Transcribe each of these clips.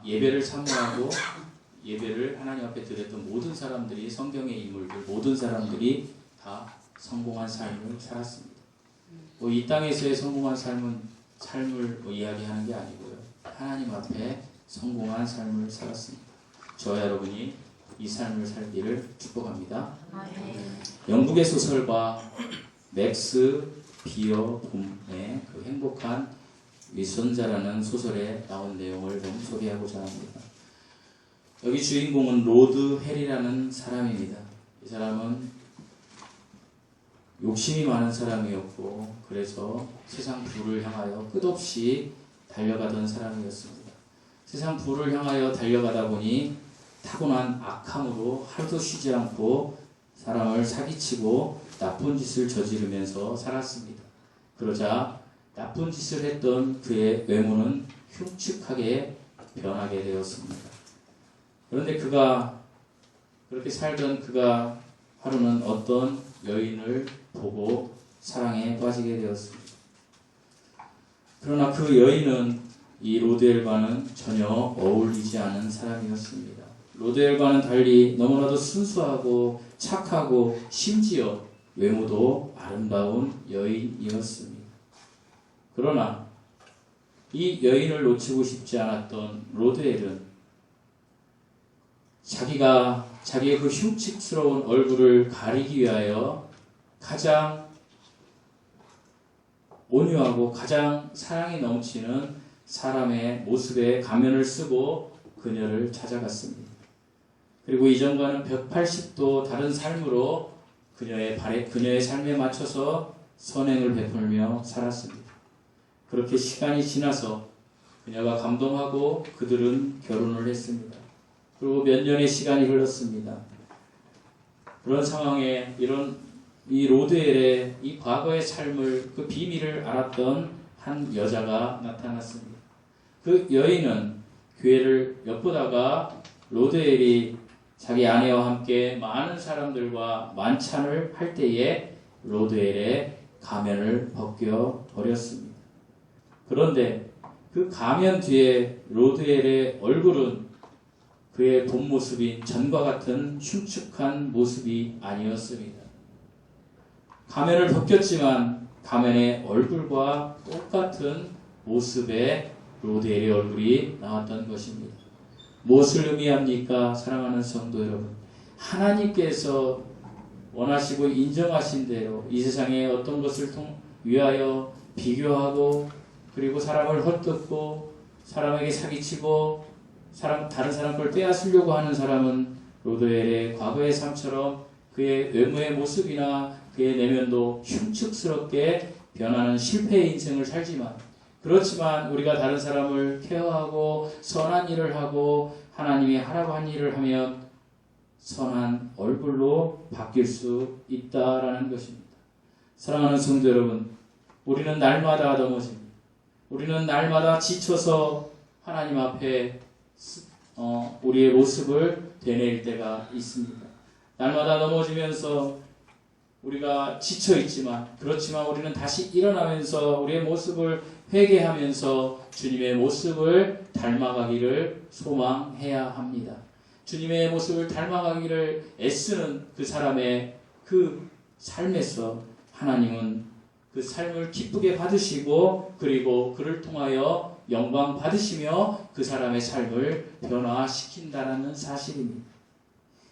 예배를 사모하고 예배를 하나님 앞에 드렸던 모든 사람들이, 성경의 인물들 모든 사람들이 다 성공한 삶을 살았습니다. 이 땅에서의 성공한 삶을 이야기하는 게 아니고요, 하나님 앞에 성공한 삶을 살았습니다. 저와 여러분이 이 삶을 살기를 축복합니다. 영국의 소설가 맥스 비어봄의 그 행복한 위선자라는 소설에 나온 내용을 좀 소개하고자 합니다. 여기 주인공은 로드 헬이라는 사람입니다. 이 사람은 욕심이 많은 사람이었고, 그래서 세상 부를 향하여 끝없이 달려가던 사람이었습니다. 세상 부를 향하여 달려가다 보니 타고난 악함으로 하루도 쉬지 않고 사람을 사기치고 나쁜 짓을 저지르면서 살았습니다. 그러자 나쁜 짓을 했던 그의 외모는 흉측하게 변하게 되었습니다. 그런데 그렇게 살던 그가 하루는 어떤 여인을 보고 사랑에 빠지게 되었습니다. 그러나 그 여인은 이 로드엘과는 전혀 어울리지 않은 사람이었습니다. 로드엘과는 달리 너무나도 순수하고 착하고 심지어 외모도 아름다운 여인이었습니다. 그러나 이 여인을 놓치고 싶지 않았던 로드엘은 자기의 그 흉측스러운 얼굴을 가리기 위하여 가장 온유하고 가장 사랑이 넘치는 사람의 모습에 가면을 쓰고 그녀를 찾아갔습니다. 그리고 이전과는 180도 다른 삶으로 그녀의 삶에 맞춰서 선행을 베풀며 살았습니다. 그렇게 시간이 지나서 그녀가 감동하고 그들은 결혼을 했습니다. 그리고 몇 년의 시간이 흘렀습니다. 그런 상황에 이 로드엘의 이 과거의 삶을, 그 비밀을 알았던 한 여자가 나타났습니다. 그 여인은 교회를 엿보다가 로드엘이 자기 아내와 함께 많은 사람들과 만찬을 할 때에 로드엘의 가면을 벗겨 버렸습니다. 그런데 그 가면 뒤에 로드엘의 얼굴은 그의 본 모습인 전과 같은 흉측한 모습이 아니었습니다. 가면을 벗겼지만 가면의 얼굴과 똑같은 모습의 로드엘의 얼굴이 나왔던 것입니다. 무엇을 의미합니까? 사랑하는 성도 여러분, 하나님께서 원하시고 인정하신 대로 이 세상에 어떤 것을 위하여 비교하고, 그리고 사람을 헛뜯고 사람에게 사기치고 다른 사람 걸 빼앗으려고 하는 사람은 로드엘의 과거의 삶처럼 그의 외모의 모습이나 그의 내면도 흉측스럽게 변하는 실패의 인생을 살지만, 그렇지만 우리가 다른 사람을 케어하고 선한 일을 하고 하나님이 하라고 한 일을 하면 선한 얼굴로 바뀔 수 있다라는 것입니다. 사랑하는 성도 여러분, 우리는 날마다 넘어집니다. 우리는 날마다 지쳐서 하나님 앞에 우리의 모습을 되뇌일 때가 있습니다. 날마다 넘어지면서 우리가 지쳐있지만, 그렇지만 우리는 다시 일어나면서 우리의 모습을 회개하면서 주님의 모습을 닮아가기를 소망해야 합니다. 주님의 모습을 닮아가기를 애쓰는 그 사람의 그 삶에서 하나님은 그 삶을 기쁘게 받으시고, 그리고 그를 통하여 영광 받으시며 그 사람의 삶을 변화시킨다는 사실입니다.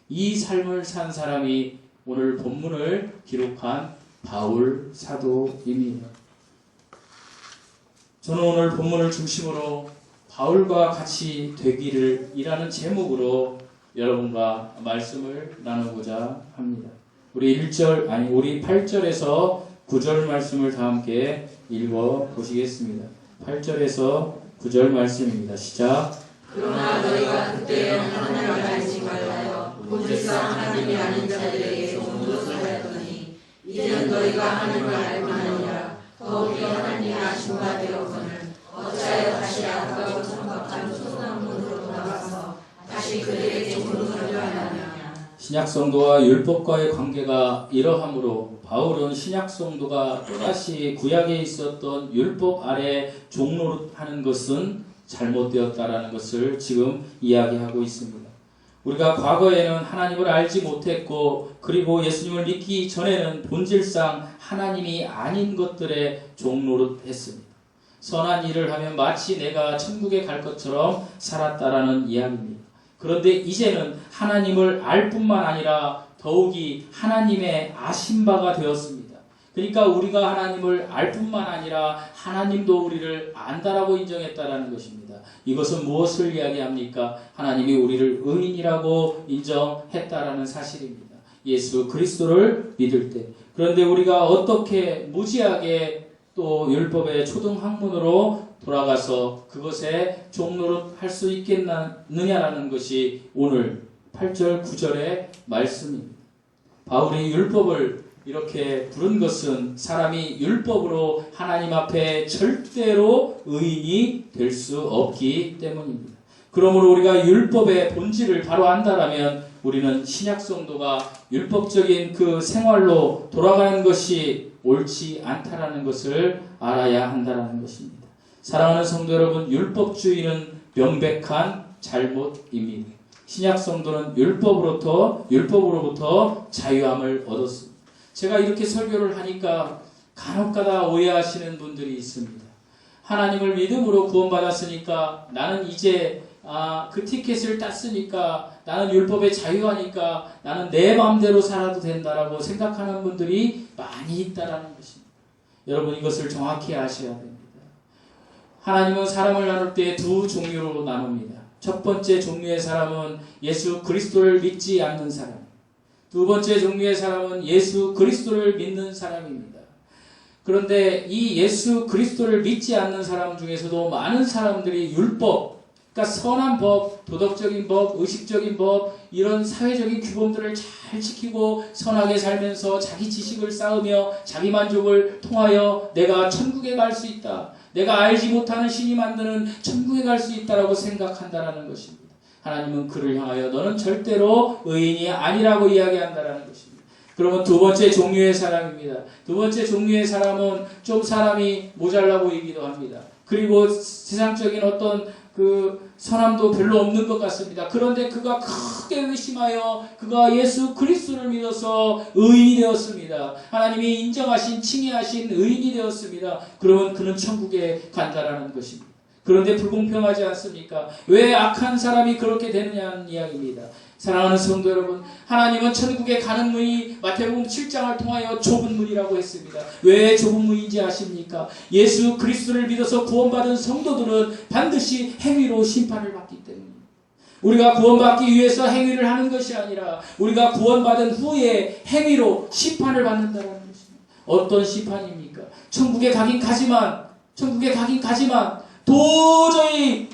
이 삶을 산 사람이 오늘 본문을 기록한 바울 사도입니다. 저는 오늘 본문을 중심으로 바울과 같이 되기를 이라는 제목으로 여러분과 말씀을 나누고자 합니다. 우리 8절에서 9절 말씀을 다 함께 읽어 보시겠습니다. 8절에서 9절 말씀입니다. 시작. 그러나 너희가 그때 하나님을 알지 말라요. 본질상 하나님이 아닌 자들에게 종노릇을 하였더니 이제는 너희가 하나님을 알고 나니라. 더욱이 하나님이 아신 바 되었거늘 어찌하여 다시 아까워 천박한 소소한 문으로 돌아가서 다시 그들에게 종노릇을 하느냐. 신약성도와 율법과의 관계가 이러하므로 바울은 신약성도가 또다시 구약에 있었던 율법 아래 종노릇하는 것은 잘못되었다라는 것을 지금 이야기하고 있습니다. 우리가 과거에는 하나님을 알지 못했고 그리고 예수님을 믿기 전에는 본질상 하나님이 아닌 것들의 종노릇했습니다. 선한 일을 하면 마치 내가 천국에 갈 것처럼 살았다라는 이야기입니다. 그런데 이제는 하나님을 알 뿐만 아니라 더욱이 하나님의 아신 바가 되었습니다. 그러니까 우리가 하나님을 알 뿐만 아니라 하나님도 우리를 안다라고 인정했다라는 것입니다. 이것은 무엇을 이야기합니까? 하나님이 우리를 의인이라고 인정했다라는 사실입니다. 예수 그리스도를 믿을 때. 그런데 우리가 어떻게 무지하게 또 율법의 초등학문으로 돌아가서 그것에 종노릇할 수 있겠느냐라는 것이 오늘 8절 9절의 말씀입니다. 바울이 율법을 이렇게 부른 것은 사람이 율법으로 하나님 앞에 절대로 의인이 될 수 없기 때문입니다. 그러므로 우리가 율법의 본질을 바로 안다라면 우리는 신약 성도가 율법적인 그 생활로 돌아가는 것이 옳지 않다라는 것을 알아야 한다는 것입니다. 사랑하는 성도 여러분, 율법주의는 명백한 잘못입니다. 신약 성도는 율법으로부터 자유함을 얻었습니다. 제가 이렇게 설교를 하니까 간혹가다 오해하시는 분들이 있습니다. 하나님을 믿음으로 구원받았으니까 나는 이제 그 티켓을 땄으니까 나는 율법에 자유하니까 나는 내 마음대로 살아도 된다라고 생각하는 분들이 많이 있다라는 것입니다. 여러분 이것을 정확히 아셔야 됩니다. 하나님은 사람을 나눌 때 두 종류로 나눕니다. 첫 번째 종류의 사람은 예수 그리스도를 믿지 않는 사람. 두 번째 종류의 사람은 예수 그리스도를 믿는 사람입니다. 그런데 이 예수 그리스도를 믿지 않는 사람 중에서도 많은 사람들이 율법, 그러니까 선한 법, 도덕적인 법, 의식적인 법, 이런 사회적인 규범들을 잘 지키고 선하게 살면서 자기 지식을 쌓으며 자기 만족을 통하여 내가 천국에 갈 수 있다. 내가 알지 못하는 신이 만드는 천국에 갈 수 있다라고 생각한다라는 것입니다. 하나님은 그를 향하여 너는 절대로 의인이 아니라고 이야기한다라는 것입니다. 그러면 두 번째 종류의 사람입니다. 두 번째 종류의 사람은 좀 사람이 모자라 보이기도 합니다. 그리고 세상적인 어떤 그 선함도 별로 없는 것 같습니다. 그런데 그가 크게 의심하여 그가 예수 그리스도를 믿어서 의인이 되었습니다. 하나님이 인정하신 칭의하신 의인이 되었습니다. 그러면 그는 천국에 간다라는 것입니다. 그런데 불공평하지 않습니까? 왜 악한 사람이 그렇게 되느냐는 이야기입니다. 사랑하는 성도 여러분, 하나님은 천국에 가는 문이 마태복음 7장을 통하여 좁은 문이라고 했습니다. 왜 좁은 문인지 아십니까? 예수 그리스도를 믿어서 구원받은 성도들은 반드시 행위로 심판을 받기 때문입니다. 우리가 구원받기 위해서 행위를 하는 것이 아니라 우리가 구원받은 후에 행위로 심판을 받는다는 것입니다. 어떤 심판입니까? 천국에 가긴 가지만 도저히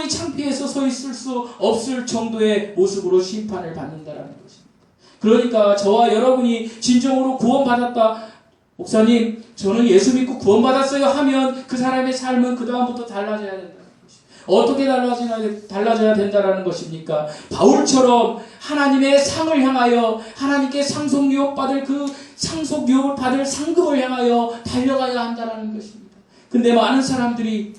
창피해서 서 있을 수 없을 정도의 모습으로 심판을 받는다는 것입니다. 그러니까 저와 여러분이 진정으로 구원받았다. 목사님, 저는 예수 믿고 구원받았어요 하면 그 사람의 삶은 그 다음부터 달라져야 된다는 것입니다. 어떻게 달라져야 된다는 것입니까? 바울처럼 하나님의 상을 향하여 하나님께 상속유업 받을 그 상속유업을 받을 상급을 향하여 달려가야 한다는 것입니다. 근데 많은 사람들이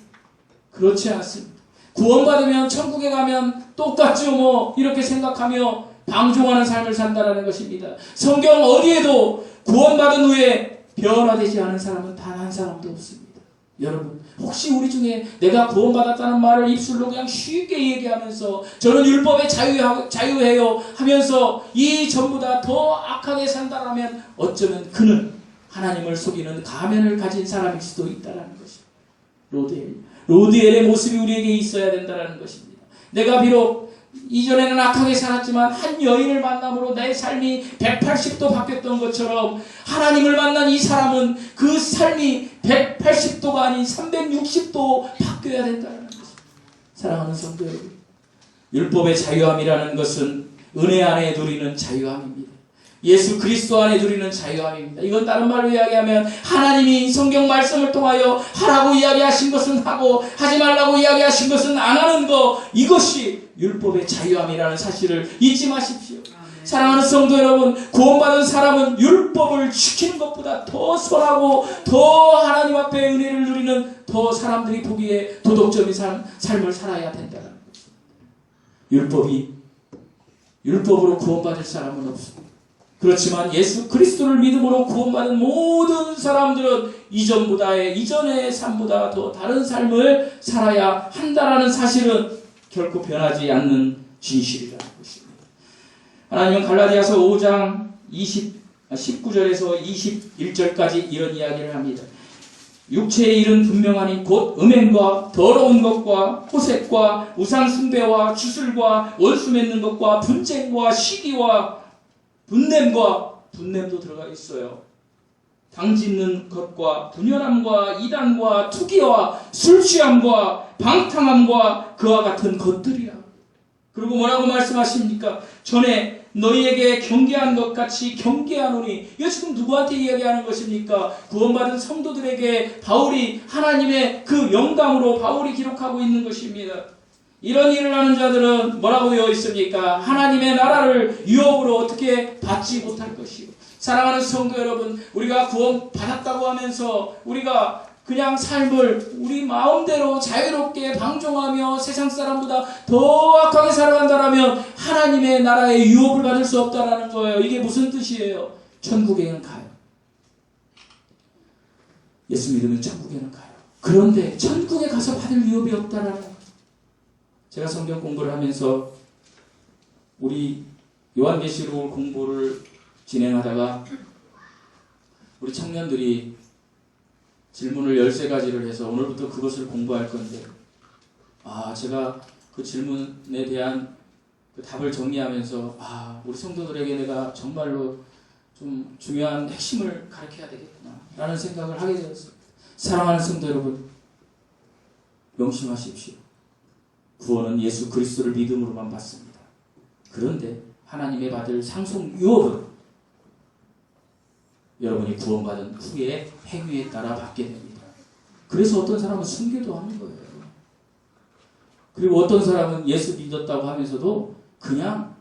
그렇지 않습니다. 구원받으면 천국에 가면 똑같죠 뭐 이렇게 생각하며 방종하는 삶을 산다는 것입니다. 성경 어디에도 구원받은 후에 변화되지 않은 사람은 단 한 사람도 없습니다. 여러분 혹시 우리 중에 내가 구원받았다는 말을 입술로 그냥 쉽게 얘기하면서 저는 율법에 자유해요 하면서 이 전보다 더 악하게 산다라면 어쩌면 그는 하나님을 속이는 가면을 가진 사람일 수도 있다는 것입니다. 로드엘의 모습이 우리에게 있어야 된다는 것입니다. 내가 비록 이전에는 악하게 살았지만 한 여인을 만남으로 내 삶이 180도 바뀌었던 것처럼 하나님을 만난 이 사람은 그 삶이 180도가 아닌 360도 바뀌어야 된다는 것입니다. 사랑하는 성도 여러분, 율법의 자유함이라는 것은 은혜 안에 누리는 자유함입니다. 예수 그리스도 안에 누리는 자유함입니다. 이건 다른 말로 이야기하면 하나님이 성경 말씀을 통하여 하라고 이야기하신 것은 하고 하지 말라고 이야기하신 것은 안 하는 것, 이것이 율법의 자유함이라는 사실을 잊지 마십시오. 사랑하는 성도 여러분, 구원받은 사람은 율법을 지키는 것보다 더 선하고 더 하나님 앞에 은혜를 누리는 더 사람들이 보기에 도덕적인 삶을 살아야 된다는 거죠. 율법으로 구원받을 사람은 없습니다. 그렇지만 예수 그리스도를 믿음으로 구원받은 모든 사람들은 이전의 삶보다 더 다른 삶을 살아야 한다는 사실은 결코 변하지 않는 진실이라는 것입니다. 하나님은 갈라디아서 5장 19절에서 21절까지 이런 이야기를 합니다. 육체의 일은 분명하니 곧 음행과 더러운 것과 호색과 우상숭배와 주술과 원수 맺는 것과 분쟁과 시기와 분냄도 들어가 있어요. 당짓는 것과 분열함과 이단과 투기와 술취함과 방탕함과 그와 같은 것들이라. 그리고 뭐라고 말씀하십니까? 전에 너희에게 경계한 것 같이 경계하노니. 이거 지금 누구한테 이야기하는 것입니까? 구원받은 성도들에게 바울이 하나님의 그 영감으로 바울이 기록하고 있는 것입니다. 이런 일을 하는 자들은 뭐라고 되어 있습니까? 하나님의 나라를 유업으로 어떻게 받지 못할 것이고. 사랑하는 성도 여러분, 우리가 구원 받았다고 하면서 우리가 그냥 삶을 우리 마음대로 자유롭게 방종하며 세상 사람보다 더 악하게 살아간다라면 하나님의 나라의 유업을 받을 수 없다라는 거예요. 이게 무슨 뜻이에요? 천국에는 가요. 예수 믿으면 천국에는 가요. 그런데 천국에 가서 받을 유업이 없다라는 거예요. 제가 성경 공부를 하면서 우리 요한계시록 공부를 진행하다가 우리 청년들이 질문을 13가지를 해서 오늘부터 그것을 공부할 건데, 제가 그 질문에 대한 그 답을 정리하면서 우리 성도들에게 내가 정말로 좀 중요한 핵심을 가르쳐야 되겠구나 라는 생각을 하게 되었습니다. 사랑하는 성도 여러분, 명심하십시오. 구원은 예수 그리스도를 믿음으로만 받습니다. 그런데 하나님의 받을 상속 유업은 여러분이 구원받은 후에 행위에 따라 받게 됩니다. 그래서 어떤 사람은 순교도 하는 거예요. 그리고 어떤 사람은 예수 믿었다고 하면서도 그냥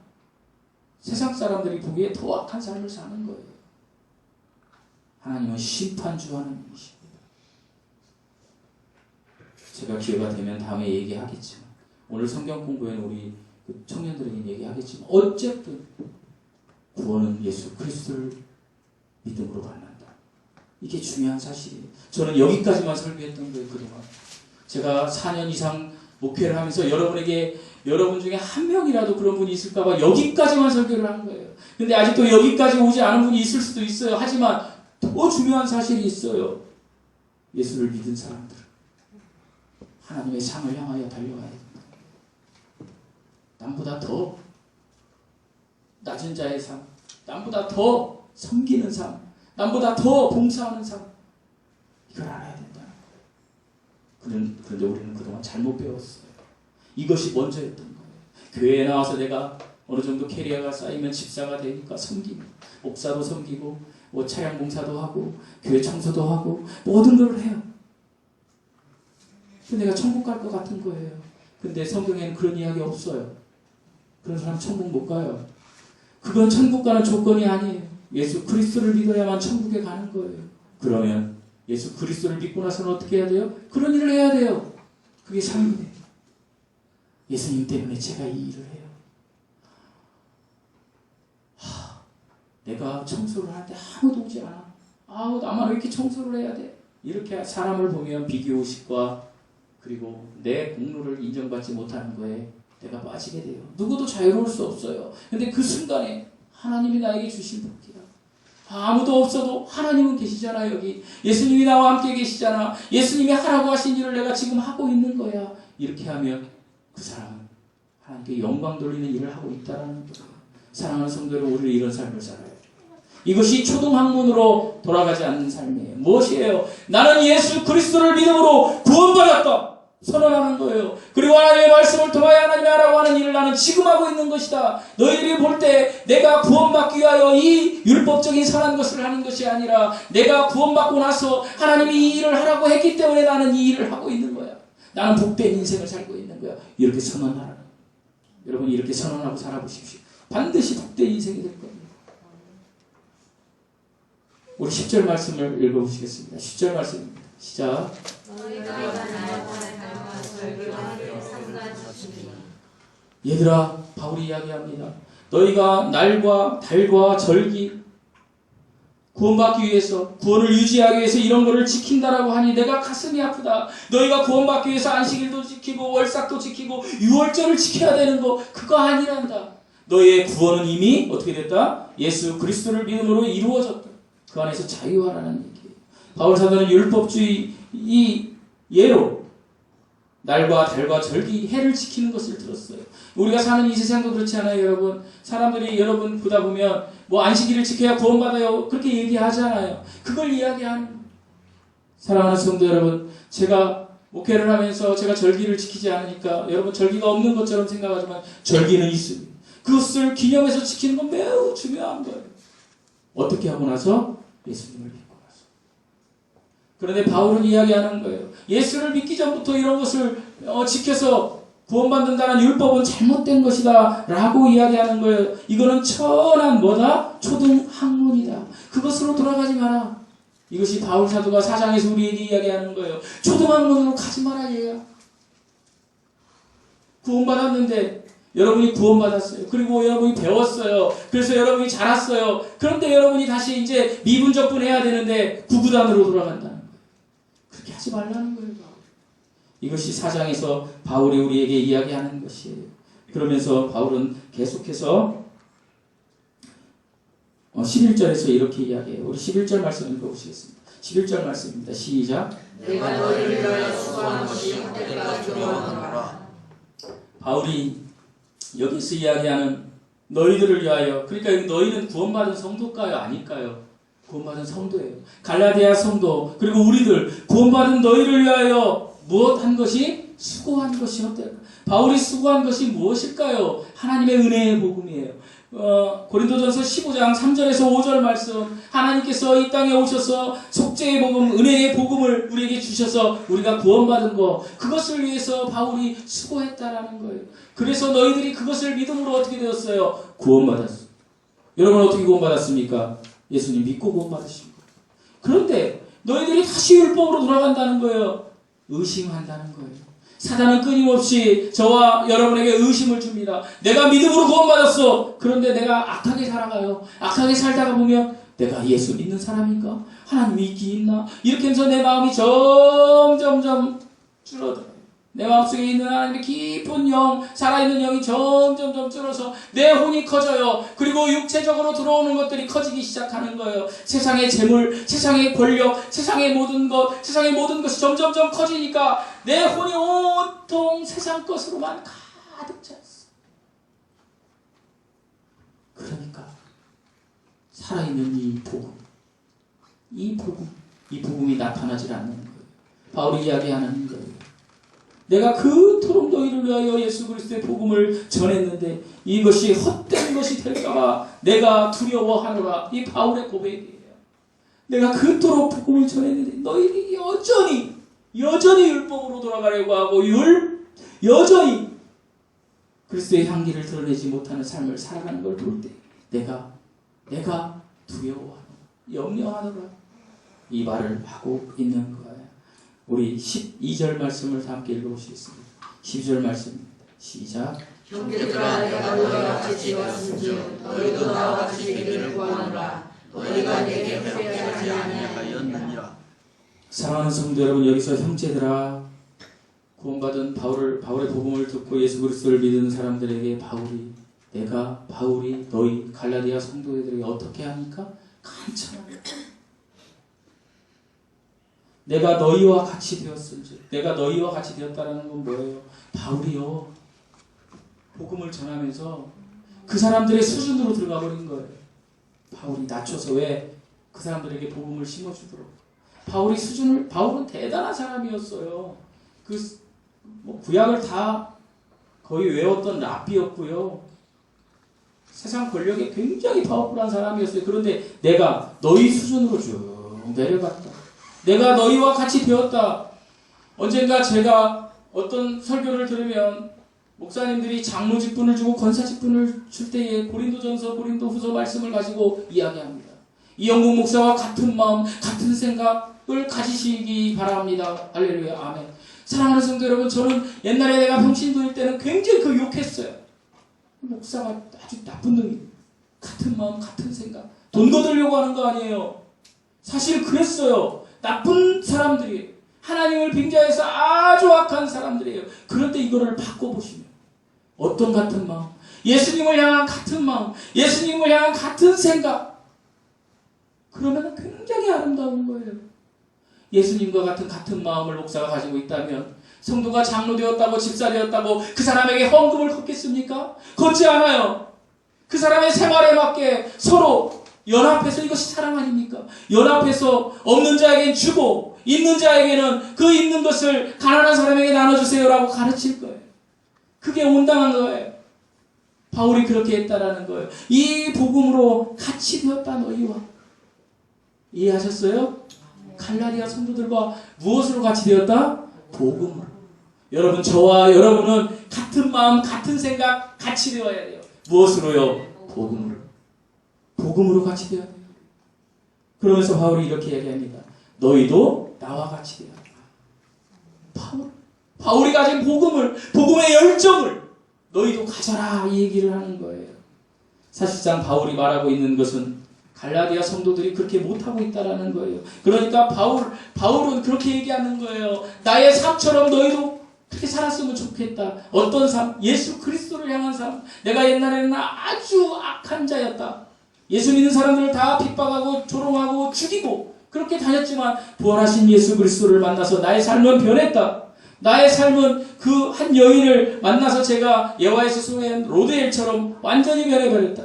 세상 사람들이 보기에 더 악한 삶을 사는 거예요. 하나님은 심판주 하나님이십니다. 제가 기회가 되면 다음에 얘기하겠지만, 오늘 성경 공부에는 우리 청년들에게 얘기하겠지만, 어쨌든 구원은 예수 그리스도를 믿음으로 받는다. 이게 중요한 사실이에요. 저는 여기까지만 설교했던 거예요, 그동안. 제가 4년 이상 목회를 하면서 여러분 중에 한 명이라도 그런 분이 있을까봐 여기까지만 설교를 한 거예요. 근데 아직도 여기까지 오지 않은 분이 있을 수도 있어요. 하지만 더 중요한 사실이 있어요. 예수를 믿은 사람들, 하나님의 상을 향하여 달려가야 됩니다. 남보다 더 낮은 자의 삶, 남보다 더 섬기는 삶, 남보다 더 봉사하는 삶, 이걸 알아야 된다는 거예요. 그런데 우리는 그동안 잘못 배웠어요. 이것이 먼저였던 거예요. 교회에 나와서 내가 어느 정도 캐리어가 쌓이면 집사가 되니까 섬기고, 목사도 섬기고, 차량 봉사도 하고, 교회 청소도 하고, 모든 걸 해요. 근데 내가 천국 갈 것 같은 거예요. 근데 성경에는 그런 이야기 없어요. 그런 사람 천국 못 가요. 그건 천국 가는 조건이 아니에요. 예수 그리스도를 믿어야만 천국에 가는 거예요. 그러면 예수 그리스도를 믿고 나서는 어떻게 해야 돼요? 그런 일을 해야 돼요. 그게 삶이에요. 예수님 때문에 제가 이 일을 해요. 내가 청소를 하는데 아무도 오지 않아. 나만 왜 이렇게 청소를 해야 돼? 이렇게 사람을 보면 비교의식과 그리고 내 공로를 인정받지 못하는 거에 내가 빠지게 돼요. 누구도 자유로울 수 없어요. 근데 그 순간에 하나님이 나에게 주신 복이야. 아무도 없어도 하나님은 계시잖아. 여기 예수님이 나와 함께 계시잖아. 예수님이 하라고 하신 일을 내가 지금 하고 있는 거야. 이렇게 하면 그 사람은 하나님께 영광 돌리는 일을 하고 있다는 거예요. 사랑하는 성도들, 우리는 이런 삶을 살아야 돼요. 이것이 초등학문으로 돌아가지 않는 삶이에요. 무엇이에요? 나는 예수 그리스도를 믿음으로 구원받았다 선언하는 거예요. 그리고 하나님의 말씀을 통하여 하나님이 하라고 하는 일을 나는 지금 하고 있는 것이다. 너희들이 볼 때 내가 구원받기 위하여 이 율법적인 선한 것을 하는 것이 아니라 내가 구원받고 나서 하나님이 이 일을 하라고 했기 때문에 나는 이 일을 하고 있는 거야. 나는 복된 인생을 살고 있는 거야. 이렇게 선언하라. 여러분 이렇게 선언하고 살아보십시오. 반드시 복된 인생이 될 겁니다. 우리 10절 말씀을 읽어보시겠습니다. 10절 말씀입니다. 시작. 얘들아, 바울이 이야기합니다. 너희가 날과 달과 절기, 구원받기 위해서, 구원을 유지하기 위해서 이런 거를 지킨다라고 하니 내가 가슴이 아프다. 너희가 구원받기 위해서 안식일도 지키고 월삭도 지키고 유월절을 지켜야 되는 거 그거 아니란다. 너희의 구원은 이미 어떻게 됐다? 예수 그리스도를 믿음으로 이루어졌다. 그 안에서 자유하라는 얘기예요. 바울 사도는 율법주의 이 예로 날과 달과 절기 해를 지키는 것을 들었어요. 우리가 사는 이 세상도 그렇지 않아요, 여러분? 사람들이 여러분 보다 보면 뭐 안식일을 지켜야 구원받아요 그렇게 얘기하잖아요. 그걸 이야기하는 사랑하는 성도 여러분, 제가 목회를 하면서 제가 절기를 지키지 않으니까 여러분 절기가 없는 것처럼 생각하지만 절기는 있습니다. 그것을 기념해서 지키는 건 매우 중요한 거예요. 어떻게 하고 나서? 예수님을 믿고 나서. 그런데 바울은 이야기하는 거예요. 예수를 믿기 전부터 이런 것을 지켜서 구원받는다는 율법은 잘못된 것이다 라고 이야기하는 거예요. 이거는 천한 뭐다? 초등학문이다. 그것으로 돌아가지 마라. 이것이 바울 사도가 4장에서 우리에게 이야기하는 거예요. 초등학문으로 가지 마라 얘야. 구원받았는데 여러분이 구원받았어요. 그리고 여러분이 배웠어요. 그래서 여러분이 자랐어요. 그런데 여러분이 다시 이제 미분적분해야 되는데 구구단으로 돌아간다는 거예요. 그렇게 하지 말라는 거예요. 이것이 4장에서 바울이 우리에게 이야기하는 것이에요. 그러면서 바울은 계속해서 11절에서 이렇게 이야기해요. 우리 11절 말씀 읽어보시겠습니다. 11절 말씀입니다. 시작. 내가 너희를 위하여 수고한 것이 헛되리라 두려워하노라. 바울이 여기서 이야기하는 너희들을 위하여, 그러니까 너희는 구원받은 성도일까요? 아닐까요? 구원받은 성도예요. 갈라디아 성도, 그리고 우리들 구원받은 너희를 위하여 무엇한 것이? 수고한 것이 헛되리라. 바울이 수고한 것이 무엇일까요? 하나님의 은혜의 복음이에요. 고린도전서 15장 3절에서 5절 말씀, 하나님께서 이 땅에 오셔서 속죄의 복음, 은혜의 복음을 우리에게 주셔서 우리가 구원받은 거, 그것을 위해서 바울이 수고했다라는 거예요. 그래서 너희들이 그것을 믿음으로 어떻게 되었어요? 구원받았어요. 여러분 어떻게 구원받았습니까? 예수님 믿고 구원받으신 거예요. 그런데 너희들이 다시 율법으로 돌아간다는 거예요. 의심한다는 거예요. 사단은 끊임없이 저와 여러분에게 의심을 줍니다. 내가 믿음으로 구원받았어. 그런데 내가 악하게 살아가요. 악하게 살다가 보면 내가 예수 믿는 사람인가? 하나님이 있기 있나? 이렇게 해서 내 마음이 점점점 줄어들어요. 내 마음속에 있는 하나님의 깊은 영, 살아있는 영이 점점점 줄어서 내 혼이 커져요. 그리고 육체적으로 들어오는 것들이 커지기 시작하는 거예요. 세상의 재물, 세상의 권력, 세상의 모든 것, 세상의 모든 것이 점점점 커지니까 내 혼이 온통 세상 것으로만 가득 찼어. 그러니까 살아있는 이 복음이 나타나질 않는 거예요. 바울이 이야기하는 거예요. 내가 그토록 너희를 위하여 예수 그리스도의 복음을 전했는데 이것이 헛된 것이 될까봐 내가 두려워하노라. 이 바울의 고백이에요. 내가 그토록 복음을 전했는데 너희들이 여전히 율법으로 돌아가려고 하고 여전히 그리스도의 향기를 드러내지 못하는 삶을 살아가는 걸 볼 때 내가 두려워하노라. 염려하노라. 이 말을 하고 있는 거예요. 우리 12절 말씀을 다 함께 읽어보시겠습니다. 12절 말씀입니다. 시작. 형제들아 내가 너희와 같이 지었은즉 너희도 나와 같이 믿음을 구하노라. 너희가 내게 회개하지 아니하였느니라. 사랑하는 성도 여러분, 여기서 형제들아, 구원받은 바울의 복음을 듣고 예수 그리스도를 믿는 사람들에게 바울이 너희 갈라디아 성도들에게 어떻게 하니까? 간청합니다. 내가 너희와 같이 되었은지. 내가 너희와 같이 되었다는 건 뭐예요? 바울이요, 복음을 전하면서 그 사람들의 수준으로 들어가 버린 거예요. 바울이 낮춰서 왜 그 사람들에게 복음을 심어주도록. 바울은 대단한 사람이었어요. 구약을 다 거의 외웠던 랍비였고요. 세상 권력에 굉장히 파워풀한 사람이었어요. 그런데 내가 너희 수준으로 쭉 내려갔다. 내가 너희와 같이 되었다. 언젠가 제가 어떤 설교를 들으면 목사님들이 장로 직분을 주고 권사 직분을 줄 때에 고린도전서, 고린도후서 말씀을 가지고 이야기합니다. 이영국 목사와 같은 마음, 같은 생각을 가지시기 바랍니다. 할렐루야, 아멘. 사랑하는 성도 여러분, 저는 옛날에 내가 평신도일 때는 굉장히 그 욕했어요. 목사가 아주 나쁜 놈이, 같은 마음, 같은 생각, 돈 거두려고 하는 거 아니에요. 사실 그랬어요. 나쁜 사람들이, 하나님을 빙자해서 아주 악한 사람들이에요. 그런데 이거를 바꿔보시면 어떤 같은 마음, 예수님을 향한 같은 마음, 예수님을 향한 같은 생각, 그러면 굉장히 아름다운 거예요. 예수님과 같은 마음을 목사가 가지고 있다면 성도가 장로 되었다고, 집사 되었다고 그 사람에게 헌금을 걷겠습니까? 걷지 않아요. 그 사람의 생활에 맞게 서로 연합해서, 이것이 사랑 아닙니까? 연합해서 없는 자에게는 주고 있는 자에게는 그 있는 것을 가난한 사람에게 나눠주세요라고 가르칠 거예요. 그게 온당한 거예요. 바울이 그렇게 했다라는 거예요. 이 복음으로 같이 되었다 너희와. 이해하셨어요? 갈라디아 성도들과 무엇으로 같이 되었다? 복음으로. 여러분, 저와 여러분은 같은 마음, 같은 생각 같이 되어야 돼요. 무엇으로요? 복음으로. 복음으로 같이 되어야 돼요. 그러면서 바울이 이렇게 얘기합니다. 너희도 나와 같이 되어야 돼. 바울이 가진 복음을, 복음의 열정을 너희도 가져라, 이 얘기를 하는 거예요. 사실상 바울이 말하고 있는 것은 갈라디아 성도들이 그렇게 못하고 있다라는 거예요. 그러니까 바울은 그렇게 얘기하는 거예요. 나의 삶처럼 너희도 그렇게 살았으면 좋겠다. 어떤 삶? 예수 그리스도를 향한 삶. 내가 옛날에는 아주 악한 자였다. 예수 믿는 사람들을 다 핍박하고 조롱하고 죽이고 그렇게 다녔지만 부활하신 예수 그리스도를 만나서 나의 삶은 변했다. 나의 삶은 그 한 여인을 만나서 제가 예화에서 소개한 로데엘처럼 완전히 변해버렸다.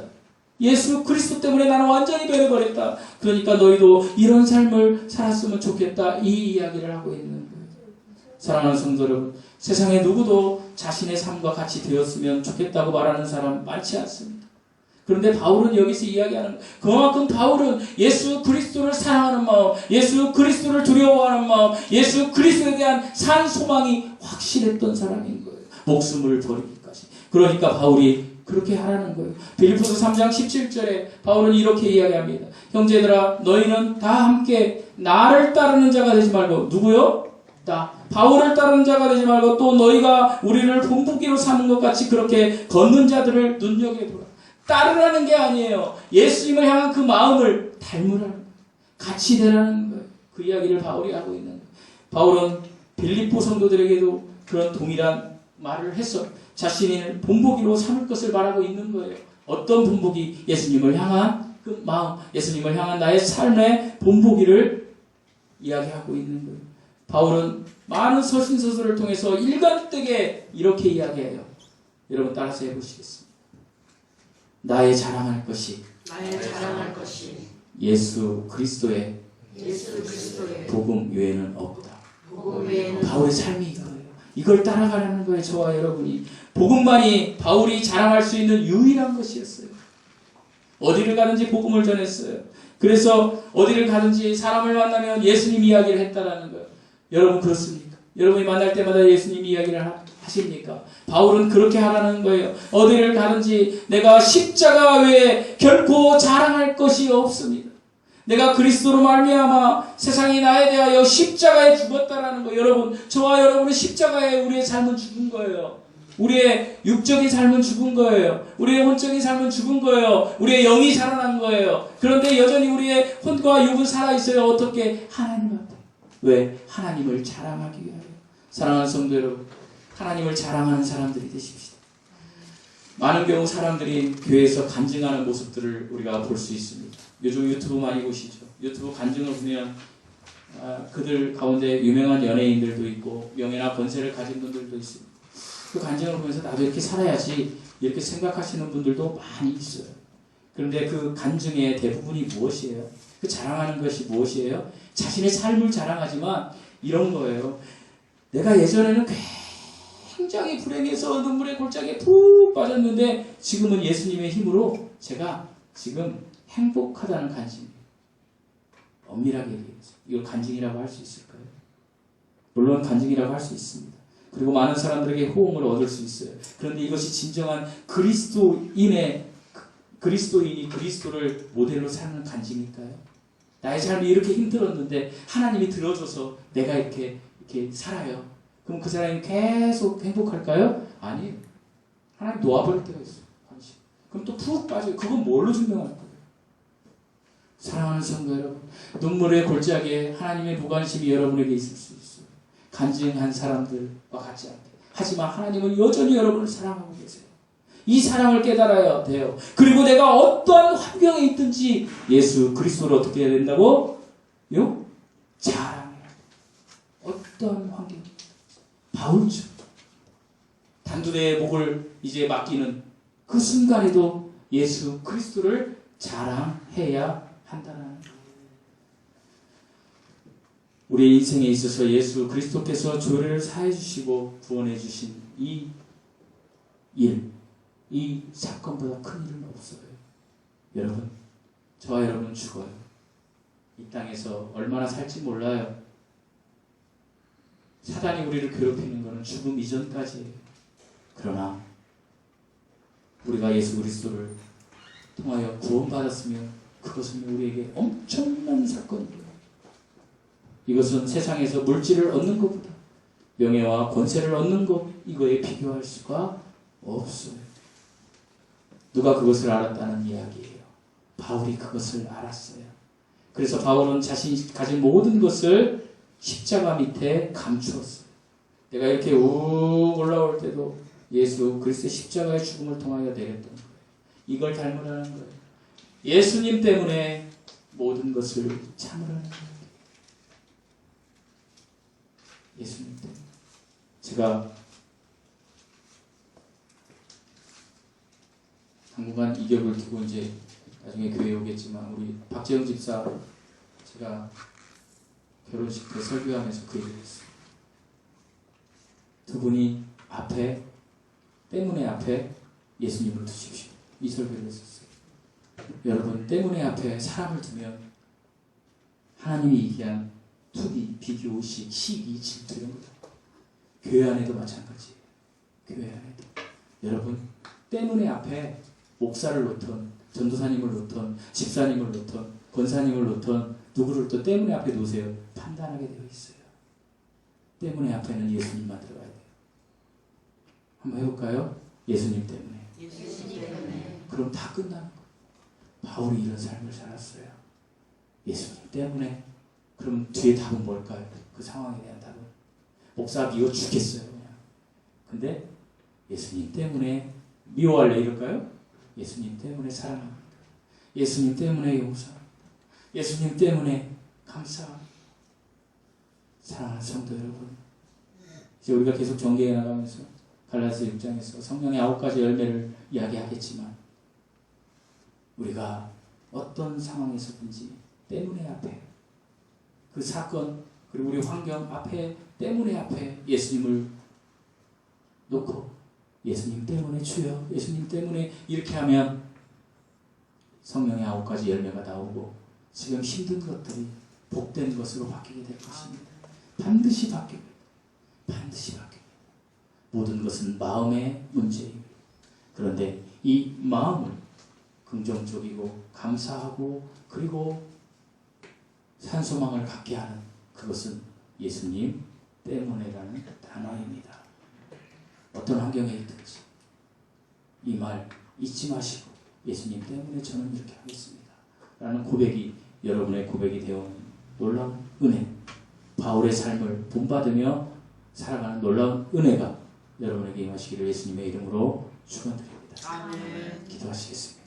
예수 그리스도 때문에 나는 완전히 변해버렸다. 그러니까 너희도 이런 삶을 살았으면 좋겠다. 이 이야기를 하고 있는 거예요. 사랑하는 성도 여러분, 세상에 누구도 자신의 삶과 같이 되었으면 좋겠다고 말하는 사람 많지 않습니다. 그런데 바울은 여기서 이야기하는, 그만큼 바울은 예수 그리스도를 사랑하는 마음, 예수 그리스도를 두려워하는 마음, 예수 그리스도에 대한 산 소망이 확실했던 사람인 거예요. 목숨을 버리기까지. 그러니까 바울이 그렇게 하라는 거예요. 빌립보서 3장 17절에 바울은 이렇게 이야기합니다. 형제들아, 너희는 다 함께 나를 따르는 자가 되지 말고, 누구요? 나. 바울을 따르는 자가 되지 말고 또 너희가 우리를 본보기로 삼은 것 같이 그렇게 걷는 자들을 눈여겨보라. 따르라는 게 아니에요. 예수님을 향한 그 마음을 닮으라는 거예요. 같이 되라는 거예요. 그 이야기를 바울이 하고 있는 거예요. 바울은 빌립보 성도들에게도 그런 동일한 말을 해서 자신을 본보기로 삼을 것을 말하고 있는 거예요. 어떤 본보기? 예수님을 향한 그 마음, 예수님을 향한 나의 삶의 본보기를 이야기하고 있는 거예요. 바울은 많은 서신서술을 통해서 일관되게 이렇게 이야기해요. 여러분 따라서 해보시겠습니다. 나의 자랑할 것이 예수 그리스도의 복음 외에는 없다. 바울의 삶이 이거예요. 이걸 따라가라는 거예요. 저와 여러분이. 복음만이 바울이 자랑할 수 있는 유일한 것이었어요. 어디를 가든지 복음을 전했어요. 그래서 어디를 가든지 사람을 만나면 예수님 이야기를 했다라는 거예요. 여러분 그렇습니까? 여러분이 만날 때마다 예수님 이야기를 하십니까? 바울은 그렇게 하라는 거예요. 어디를 가든지 내가 십자가 외에 결코 자랑할 것이 없습니다. 내가 그리스도로 말미암아 세상이 나에 대하여 십자가에 죽었다라는 거예요. 여러분, 저와 여러분은 십자가에 우리의 삶은 죽은 거예요. 우리의 육적인 삶은 죽은 거예요. 우리의 혼적인 삶은 죽은 거예요. 우리의 영이 살아난 거예요. 그런데 여전히 우리의 혼과 육은 살아있어요. 어떻게? 하나님 앞에. 왜? 하나님을 자랑하기 위하여. 사랑하는 성도 여러분, 하나님을 자랑하는 사람들이 되십시다. 많은 경우 사람들이 교회에서 간증하는 모습들을 우리가 볼 수 있습니다. 요즘 유튜브 많이 보시죠. 유튜브 간증을 보면 그들 가운데 유명한 연예인들도 있고 명예나 권세를 가진 분들도 있습니다. 그 간증을 보면서 나도 이렇게 살아야지 이렇게 생각하시는 분들도 많이 있어요. 그런데 그 간증의 대부분이 무엇이에요? 그 자랑하는 것이 무엇이에요? 자신의 삶을 자랑하지만 이런 거예요. 내가 예전에는 굉장히 불행해서 눈물의 골짜기에 푹 빠졌는데 지금은 예수님의 힘으로 제가 지금 행복하다는 간증이에요. 엄밀하게 얘기해서 이걸 간증이라고 할 수 있을까요? 물론 간증이라고 할 수 있습니다. 그리고 많은 사람들에게 호응을 얻을 수 있어요. 그런데 이것이 진정한 그리스도인이 그리스도를 모델로 사는 간증일까요? 나의 삶이 이렇게 힘들었는데 하나님이 들어줘서 내가 이렇게 살아요. 그럼 그 사람이 계속 행복할까요? 아니에요. 하나님 놓아버릴 때가 있어요. 그럼 또 푹 빠져요. 그건 뭘로 증명할 거예요? 사랑하는 성도 여러분, 눈물의 골짜기에 하나님의 무관심이 여러분에게 있을 수 있어요. 간증한 사람들과 같지 않게. 하지만 하나님은 여전히 여러분을 사랑하고 계세요. 이 사랑을 깨달아야 돼요. 그리고 내가 어떠한 환경에 있든지 예수 그리스도를 어떻게 해야 된다고? 자랑해야 돼요. 어떠한 환경. 바울처럼 단두대의 목을 이제 맡기는 그 순간에도 예수 그리스도를 자랑해야 한다는 거예요. 우리의 인생에 있어서 예수 그리스도께서 죄를 사해 주시고 구원해 주신 이 일, 이 사건보다 큰 일은 없어요. 여러분, 저와 여러분은 죽어요. 이 땅에서 얼마나 살지 몰라요. 사단이 우리를 괴롭히는 것은 죽음 이전까지예요. 그러나 우리가 예수 그리스도를 통하여 구원받았으면 그것은 우리에게 엄청난 사건이에요. 이것은 세상에서 물질을 얻는 것보다 명예와 권세를 얻는 것, 이거에 비교할 수가 없어요. 누가 그것을 알았다는 이야기예요. 바울이 그것을 알았어요. 그래서 바울은 자신이 가진 모든 것을 십자가 밑에 감추었어요. 내가 이렇게 욱 올라올 때도 예수 그리스도의 십자가의 죽음을 통하여 내렸던 거예요. 이걸 닮으라는 거예요. 예수님 때문에 모든 것을 참으라는 거예요. 예수님 때문에. 제가 당분간 이격을 두고 이제 나중에 교회에 오겠지만 우리 박재영 집사 제가 결혼식 때 설교하면서 그 얘기를 했어요. 두 분이 때문에 앞에 예수님을 두십시오. 이 설교를 했었어요. 여러분, 때문에 앞에 사람을 두면 하나님이 얘기한 투기, 비교, 의식, 시기, 질투 이런 거다. 교회 안에도 마찬가지예요. 교회 안에도. 여러분, 때문에 앞에 목사를 놓던, 전도사님을 놓던, 집사님을 놓던, 권사님을 놓던, 누구를 또 때문에 앞에 놓으세요. 판단하게 되어 있어요. 때문에 앞에는 예수님만 들어가야 돼요. 한번 해볼까요? 예수님 때문에. 그럼 다 끝나는 거예요. 바울이 이런 삶을 살았어요. 예수님 때문에. 그럼 뒤에 답은 뭘까요? 그 상황에 대한 답은. 목사 미워 죽겠어요. 그냥. 근데 예수님 때문에 미워할래 이럴까요? 예수님 때문에 사랑합니다. 예수님 때문에 용서합니다. 예수님 때문에 감사합니다. 사랑하는 성도 여러분, 이제 우리가 계속 전개해 나가면서 갈라디아 6장에서 성령의 9가지 열매를 이야기하겠지만 우리가 어떤 상황에서든지 때문에 앞에 그 사건 그리고 우리 환경 앞에 때문에 앞에 예수님을 놓고 예수님 때문에 주여 예수님 때문에 이렇게 하면 성령의 9가지 열매가 나오고 지금 힘든 것들이 복된 것으로 바뀌게 될 것입니다. 반드시 바뀝니다. 반드시 바뀝니다. 모든 것은 마음의 문제입니다. 그런데 이 마음을 긍정적이고 감사하고 그리고 산소망을 갖게 하는 그것은 예수님 때문에라는 단어입니다. 어떤 환경에 있든지 이 말 잊지 마시고 예수님 때문에 저는 이렇게 하겠습니다. 라는 고백이 여러분의 고백이 되어 놀라운 은혜, 바울의 삶을 본받으며 살아가는 놀라운 은혜가 여러분에게 임하시기를 예수님의 이름으로 축원드립니다. 아멘. 기도하시겠습니다.